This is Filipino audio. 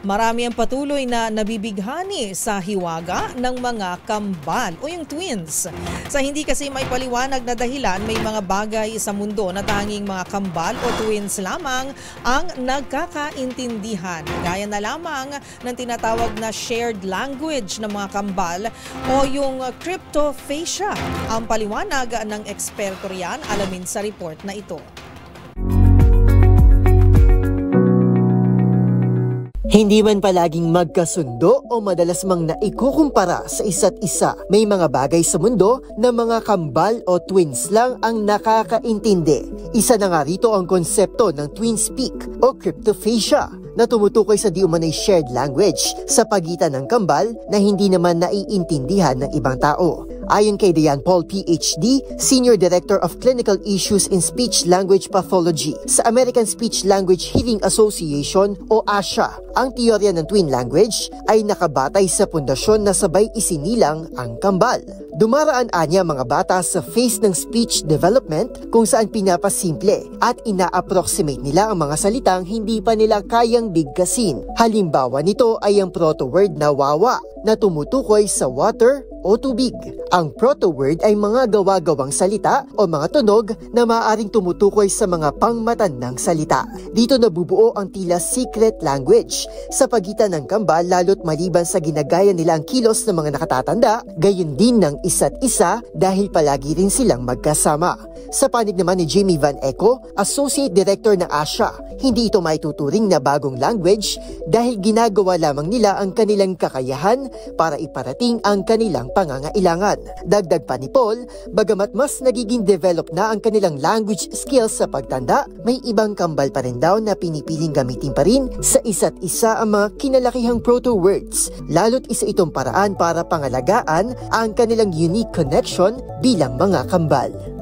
Marami ang patuloy na nabibighani sa hiwaga ng mga kambal o yung twins. Sa hindi kasi may paliwanag na dahilan, may mga bagay sa mundo na tanging mga kambal o twins lamang ang nagkakaintindihan. Gaya na lamang ng tinatawag na shared language ng mga kambal o yung cryptophasia. Ang paliwanag ng eksperto riyan, alamin sa report na ito. Hindi man palaging magkasundo o madalas mang naikukumpara sa isa't isa, may mga bagay sa mundo na mga kambal o twins lang ang nakakaintindi. Isa na nga rito ang konsepto ng twin speak o cryptophasia na tumutukoy sa di umanay shared language sa pagitan ng kambal na hindi naman naiintindihan ng ibang tao. Ayon kay Diane Paul, PhD, Senior Director of Clinical Issues in Speech-Language Pathology sa American Speech-Language Hearing Association o ASHA, ang teorya ng twin language ay nakabatay sa pundasyon na sabay isinilang ang kambal. Dumaraan anya mga bata sa phase ng speech development kung saan pinapasimple at ina-approximate nila ang mga salitang hindi pa nila kayang bigkasin. Halimbawa nito ay ang proto-word na wawa na tumutukoy sa water o tubig. Ang proto-word ay mga gawa-gawang salita o mga tunog na maaaring tumutukoy sa mga pangmatandang salita. Dito nabubuo ang tila secret language sa pagitan ng kambal lalo't maliban sa ginagaya nila ang kilos ng mga nakatatanda, gayon din ng isa't isa dahil palagi rin silang magkasama. Sa panig naman ni Jamie Van Eco, Associate Director ng ASHA, hindi ito maituturing na bagong language dahil ginagawa lamang nila ang kanilang kakayahan para iparating ang kanilang pangangailangan. Dagdag pa ni Paul, bagamat mas nagiging develop na ang kanilang language skills sa pagtanda, may ibang kambal pa rin daw na pinipiling gamitin pa rin sa isa't isa ang mga kinalakihang proto-words, lalo't isa itong paraan para pangalagaan ang kanilang unique connection bilang mga kambal.